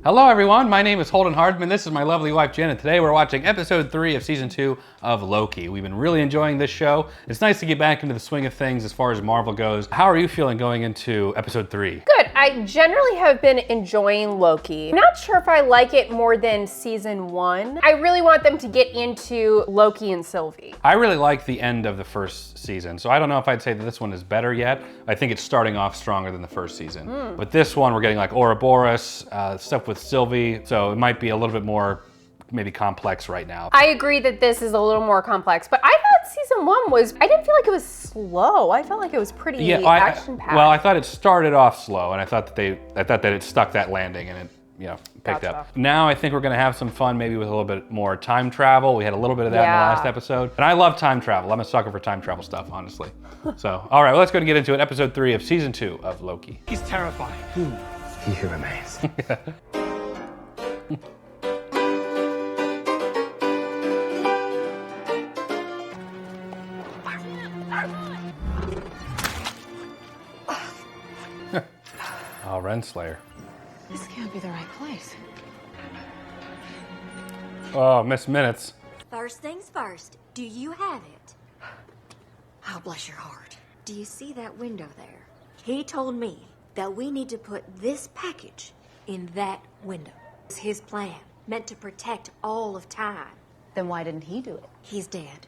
Hello everyone, my name is Holden Hardman. This is my lovely wife Jen, and today we're watching episode 3 of season 2 of Loki. We've been really enjoying this show. It's nice to get back into the swing of things as far as Marvel goes. How are you feeling going into episode 3? Good. I generally have been enjoying Loki. I'm not sure if I like it more than season 1. I really want them to get into Loki and Sylvie. I really like the end of the first season, so I don't know if I'd say that this one is better yet. I think it's starting off stronger than the first season. But this one, we're getting like Ouroboros, stuff with Sylvie, so it might be a little bit more maybe complex right now. I agree that this is a little more complex, but I thought season 1 I didn't feel like it was slow. I felt like it was pretty action-packed. Well, I thought it started off slow, and I thought that it stuck that landing and it picked up. Now I think we're gonna have some fun maybe with a little bit more time travel. We had a little bit of that in the last episode. And I love time travel. I'm a sucker for time travel stuff, honestly. So, all right, well, let's go and get into it. Episode 3 of season 2 of Loki. He's terrifying. He who remains. Oh, Renslayer. This can't be the right place. Oh, Miss Minutes. First things first, do you have it? Oh, bless your heart. Do you see that window there? He told me that we need to put this package in that window. It's his plan, meant to protect all of time. Then why didn't he do it? He's dead.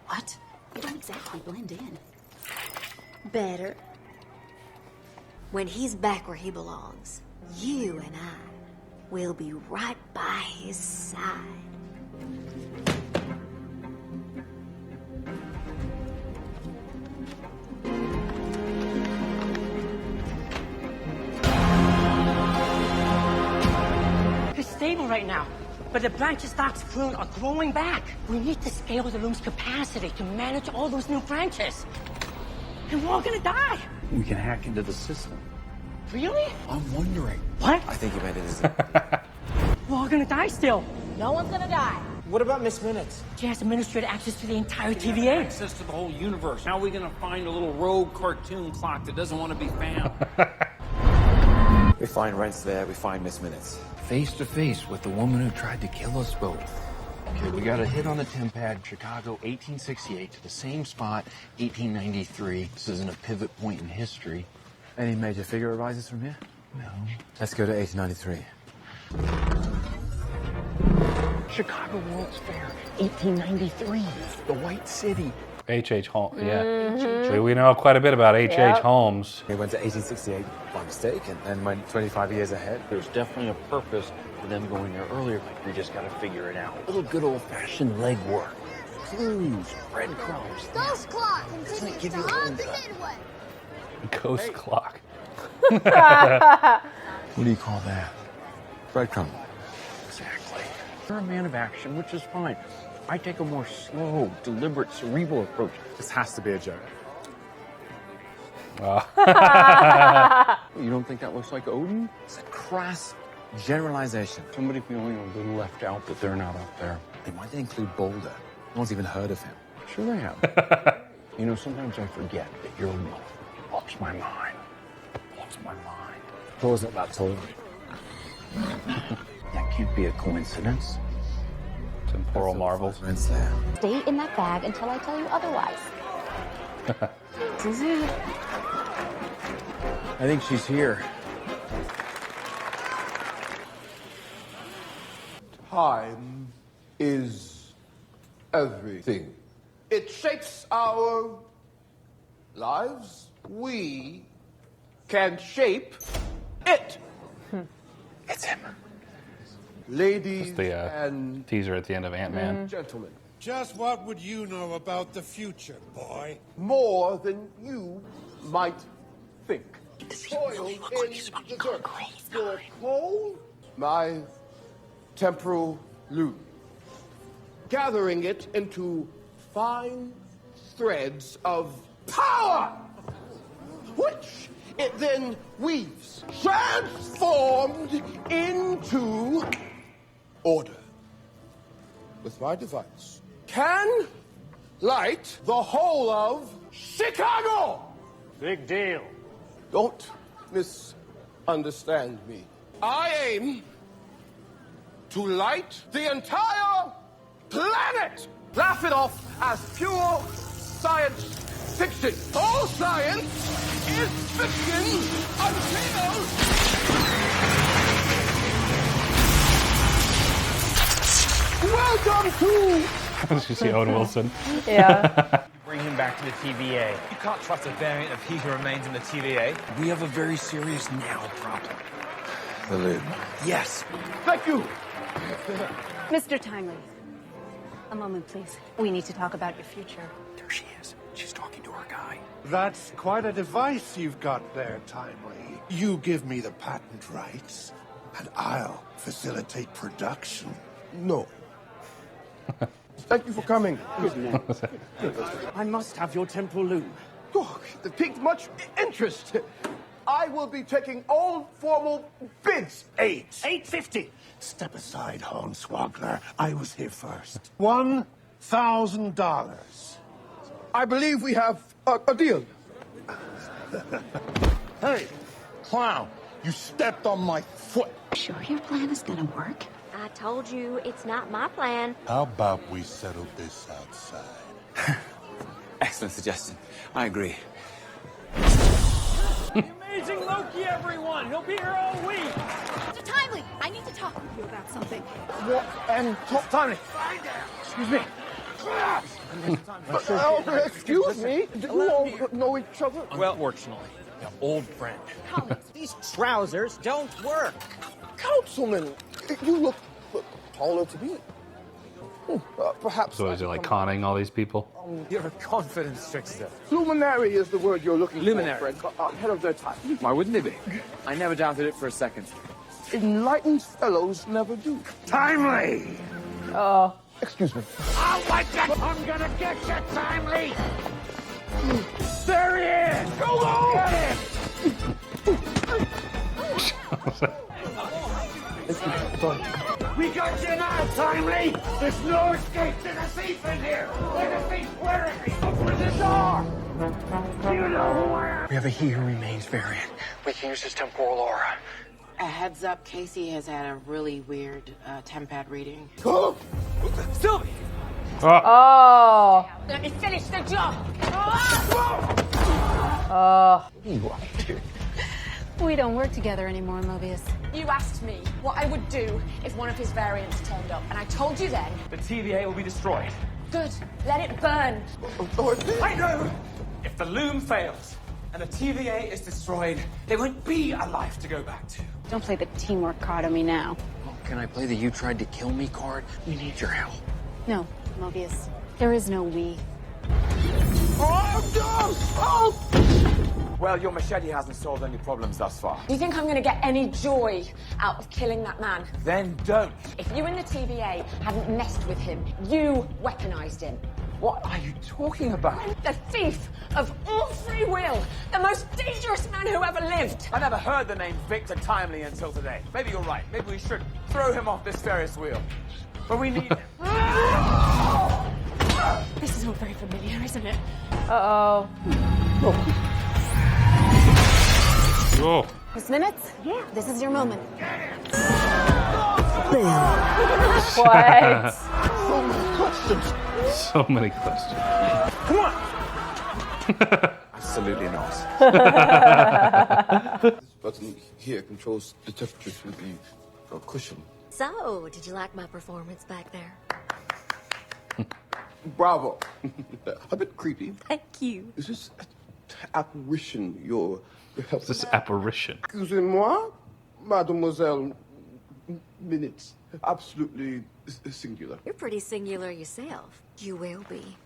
What? You don't exactly blend in. Better. When he's back where he belongs, you and I will be right by his side. It's stable right now, but the branches stocks prune are growing back. We need to scale the loom's capacity to manage all those new branches. And we're all gonna die. We can hack into the system. Really? I'm wondering. What? I think you made it easy. We're all gonna die still. No one's gonna die. What about Miss Minutes? She has administrative access to the entire TVA. Access to the whole universe. How are we gonna find a little rogue cartoon clock that doesn't want to be found? We find Renslayer, we find Miss Minutes. Face to face with the woman who tried to kill us both. Okay, we got a hit on the Tempad, Chicago, 1868, to the same spot, 1893. This isn't a pivot point in history. Any major figure arises from here? No. Let's go to 1893. Chicago World's Fair, 1893. The White City. H.H. Holmes, yeah. We know quite a bit about H.H. Holmes. We went to 1868 by mistake and went 25 years ahead. There's definitely a purpose for them going there earlier, but we just gotta figure it out. A little good old-fashioned legwork. Clues, breadcrumbs. Ghost clock continues to haunt the Midway. Ghost clock. What do you call that? Breadcrumb. Exactly. You're a man of action, which is fine. I take a more slow, deliberate, cerebral approach. This has to be a joke. You don't think that looks like Odin? It's a crass generalization. Somebody feeling a little left out that they're not up there. Then why did they include Boulder? No one's even heard of him. Sure they have. You know, sometimes I forget that your will blows my mind. Blows my mind. Claw's not that tall. That can't be a coincidence. Temporal marvels. Renslayer. Stay in that bag until I tell you otherwise. This is it. I think she's here. Time is everything. It shapes our lives. We can shape it. It's him. Ladies The and teaser at the end of Ant-Man. gentlemen, Just what would you know about the future, boy? more than you might think. Soil in the dirt. Your coal, my temporal loom. Gathering it into fine threads of power, which it then weaves, transformed into order. With my device, can light the whole of Chicago! Big deal. Don't misunderstand me. I aim to light the entire planet! Laugh it off as pure science fiction. All science is fiction until... Welcome to... You see Owen Wilson. Yeah. Bring him back to the TVA. You can't trust a variant of he who remains in the TVA. We have a very serious now problem. The lid. Yes. Thank you. Mr. Timely, a moment, please. We need to talk about your future. There she is. She's talking to our guy. That's quite a device you've got there, Timely. You give me the patent rights, and I'll facilitate production. No. Thank you for coming. I must have your temporal loom. Oh, it piqued much interest. I will be taking all formal bids. $850. Step aside, Hornswoggler. I was here first. $1,000. I believe we have a deal. Hey, clown, you stepped on my foot. Sure your plan is gonna work? I told you it's not my plan. How about we settle this outside? Excellent suggestion. I agree. Amazing Loki, everyone! He'll be here all week! Mr. Timely, I need to talk with you about something. What? And top timely. Excuse me. Excuse me. Do you all know each other? Well, fortunately, an old friend. These trousers don't work. Councilman, you look taller to me. Perhaps. So is he like conning all these people? You're a confidence trickster. Luminary is the word you're looking Luminary. for, friend. Ahead of their time. Why wouldn't they be? I never doubted it for a second. Enlightened fellows never do. Timely! Oh. Excuse me. I'll like that! I'm gonna get you, Timely! There he is! Go on! Get him! We got you now, Timely! There's no escape! There's a thief in here! There's a thief! Where is he? Open the door! You know where? We have a he who remains variant. We can use his temporal aura. A heads up, Casey has had a really weird tempad reading. Sylvie! Oh. Let me finish the job! Oh. We don't work together anymore, Mobius. You asked me what I would do if one of his variants turned up, and I told you then. The TVA will be destroyed. Good. Let it burn. I know! If the loom fails and the TVA is destroyed, there won't be a life to go back to. Don't play the teamwork card on me now. Well, can I play the you tried to kill me card? We need your help. No, Mobius. There is no we. Well, your machete hasn't solved any problems thus far. Do you think I'm going to get any joy out of killing that man? Then don't. If you and the TVA hadn't messed with him, you weaponized him. What are you talking about? The thief of all free will, the most dangerous man who ever lived. I never heard the name Victor Timely until today. Maybe you're right. Maybe we should throw him off this Ferris wheel. But we need him. This is all very familiar, isn't it? Uh-oh. Whoa. Miss Minutes? Yeah. This is your moment. What? So many questions. Come on! Absolutely not. This button here controls the temperature to the cushion. So, did you like my performance back there? Bravo. A bit creepy. Thank you. Is this apparition your help? This apparition. Excusez-moi, Mademoiselle Minutes. Absolutely singular. You're pretty singular yourself. You will be.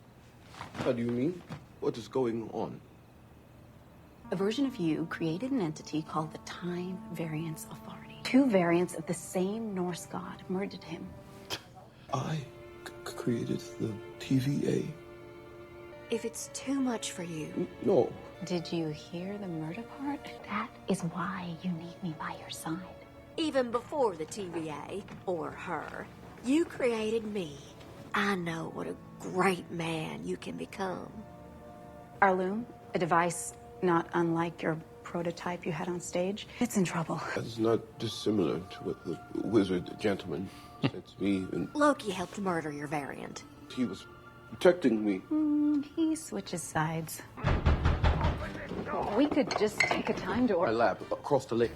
How do you mean? What is going on? A version of you created an entity called the Time Variance Authority. Two variants of the same Norse god murdered him. I created the TVA. If it's too much for you... No. Did you hear the murder part? That is why you need me by your side. Even before the TVA, or her, you created me. I know what a great man you can become. Our loom, a device not unlike your prototype you had on stage, it's in trouble. That's not dissimilar to what the wizard gentleman said to me. And Loki helped murder your variant. he was protecting me. He switches sides. We could just take a time to My lab across the lake.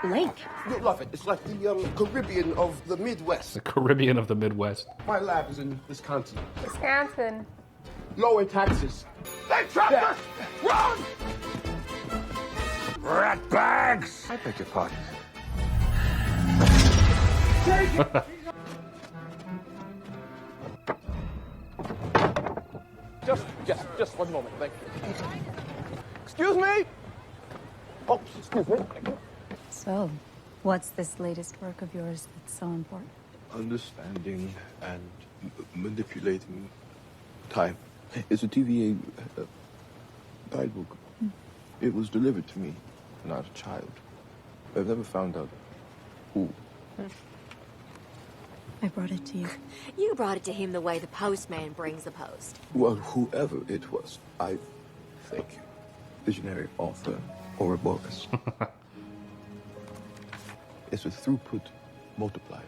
Lake? You'll love it. It's like the Caribbean of the Midwest. The Caribbean of the Midwest. My lab is in Wisconsin. Wisconsin. Lower taxes. They trapped us! Run! Rat bags! I beg your pardon. Just one moment, thank you. Excuse me? Oh, excuse me. So, what's this latest work of yours that's so important? Understanding and manipulating time. It's a TVA guidebook. It was delivered to me when I was a child. I've never found out who. I brought it to you. You brought it to him the way the postman brings the post. Well, whoever it was, I thank you. Visionary author Ouroboros. It's a throughput multiplier.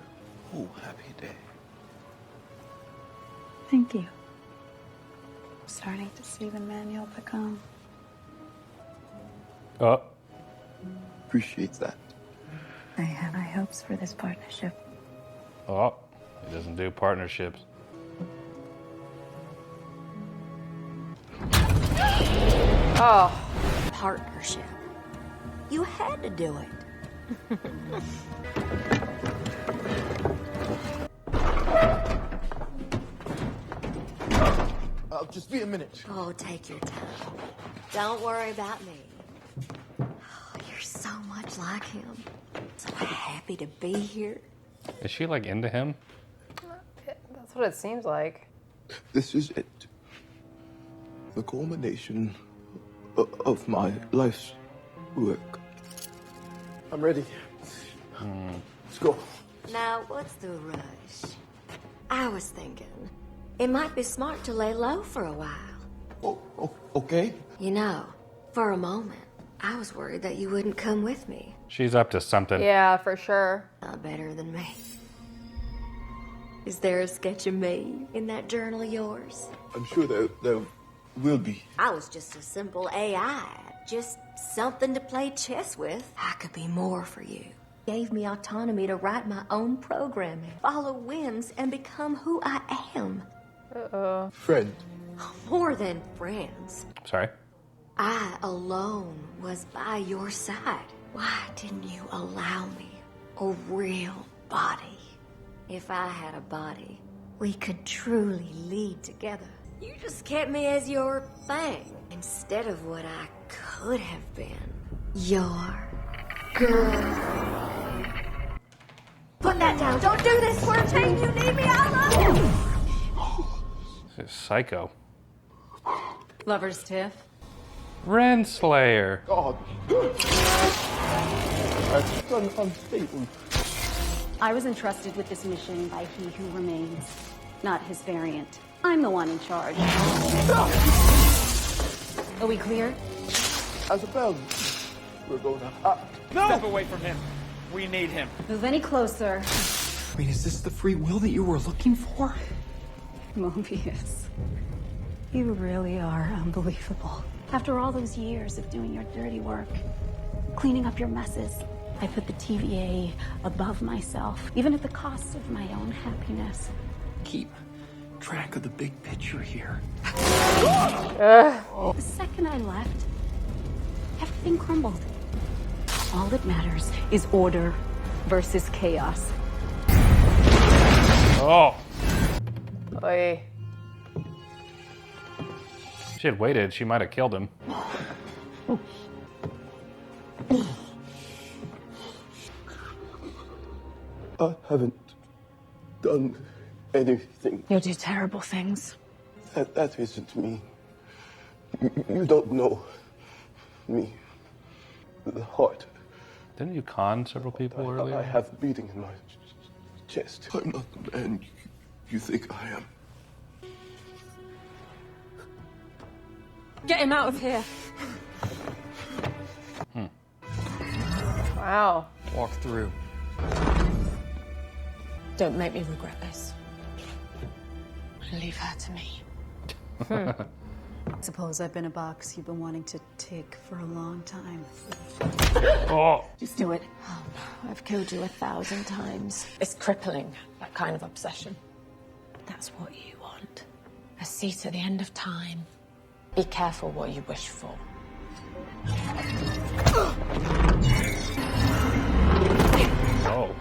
Oh, happy day. Thank you. I'm starting to see the man you'll become. Oh. Appreciate that. I have high hopes for this partnership. Oh. He doesn't do partnerships. Oh. Partnership. You had to do it. I'll just be a minute. Oh, take your time. Don't worry about me. Oh, you're so much like him. So happy to be here. Is she like into him? That's what it seems like. This is it. The culmination of my life's work. I'm ready. Let's go. Now, what's the rush? I was thinking it might be smart to lay low for a while. Okay. You know, for a moment, I was worried that you wouldn't come with me. She's up to something. Yeah, for sure. Not better than me. Is there a sketch of me in that journal of yours? I'm sure there will be. I was just a simple AI, just something to play chess with. I could be more for you. Gave me autonomy to write my own programming, follow whims, and become who I am. Uh-oh. Friend. More than friends. Sorry. I alone was by your side. Why didn't you allow me a real body? If I had a body, we could truly lead together. You just kept me as your thing instead of what I could have been. Your girl. Put that down. Don't do this. We're a team. You need me. I love you. This is psycho. Lover's tiff. Renslayer. God. That's unstable. I was entrusted with this mission by He Who Remains, not his variant. I'm the one in charge. Are we clear? Isabel, we're going to... No! Step away from him. We need him. Move any closer. Wait, is this the free will that you were looking for? Mobius, you really are unbelievable. After all those years of doing your dirty work, cleaning up your messes, I put the TVA above myself, even at the cost of my own happiness. Keep track of the big picture here. The second I left, everything crumbled. All that matters is order versus chaos. Oh. Oy. If she had waited, she might have killed him. I haven't done anything. You'll do terrible things. That isn't me. You don't know me. The heart. Didn't you con several people earlier? I have beating in my chest. I'm not the man you think I am. Get him out of here. Wow. Walk through. Don't make me regret this. Leave her to me. Suppose I've been a box you've been wanting to tick for a long time. Oh. Just do it. Oh no, I've killed you 1,000 times. It's crippling, that kind of obsession. That's what you want. A seat at the end of time. Be careful what you wish for. Oh.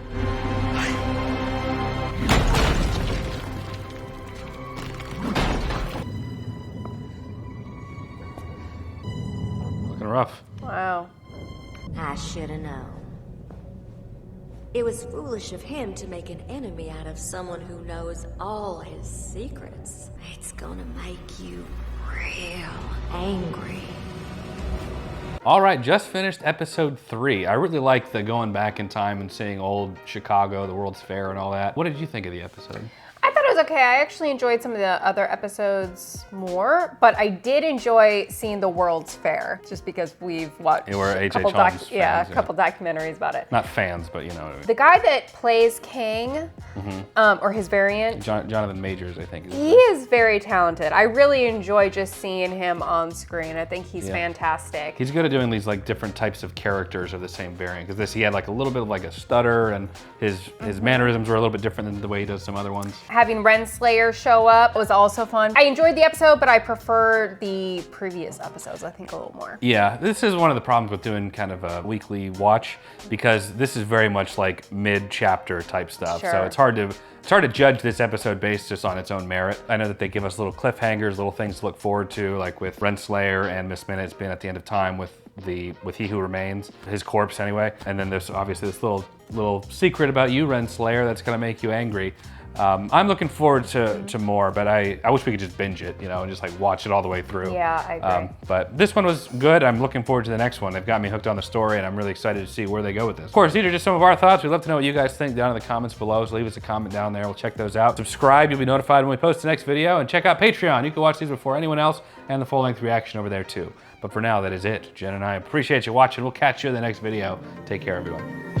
Looking rough. Wow. I should have known. It was foolish of him to make an enemy out of someone who knows all his secrets. It's gonna make you real angry. All right, just finished episode 3. I really liked the going back in time and seeing old Chicago, the World's Fair and all that. What did you think of the episode? I thought it was okay. I actually enjoyed some of the other episodes more, but I did enjoy seeing the World's Fair just because we've watched a couple couple documentaries about it. Not fans, but you know what I mean. The guy that plays King, or his variant, Jonathan Majors, I think. He is very talented. I really enjoy just seeing him on screen. I think he's fantastic. He's good at doing these like different types of characters of the same variant, because he had like a little bit of like a stutter, and his mannerisms were a little bit different than the way he does some other ones. Having Renslayer show up was also fun. I enjoyed the episode, but I prefer the previous episodes, I think, a little more. Yeah, this is one of the problems with doing kind of a weekly watch, because this is very much like mid-chapter type stuff. Sure. So it's hard to judge this episode based just on its own merit. I know that they give us little cliffhangers, little things to look forward to, like with Renslayer and Miss Minutes being at the end of time with He Who Remains, his corpse anyway. And then there's obviously this little secret about you, Renslayer, that's gonna make you angry. I'm looking forward to more, but I wish we could just binge it, and just like watch it all the way through. Yeah, I agree. But this one was good. I'm looking forward to the next one. They've got me hooked on the story, and I'm really excited to see where they go with this. Of course, these are just some of our thoughts. We'd love to know what you guys think down in the comments below, so leave us a comment down there. We'll check those out. Subscribe, you'll be notified when we post the next video, and check out Patreon. You can watch these before anyone else, and the full-length reaction over there too. But for now, that is it. Jen and I appreciate you watching. We'll catch you in the next video. Take care, everyone.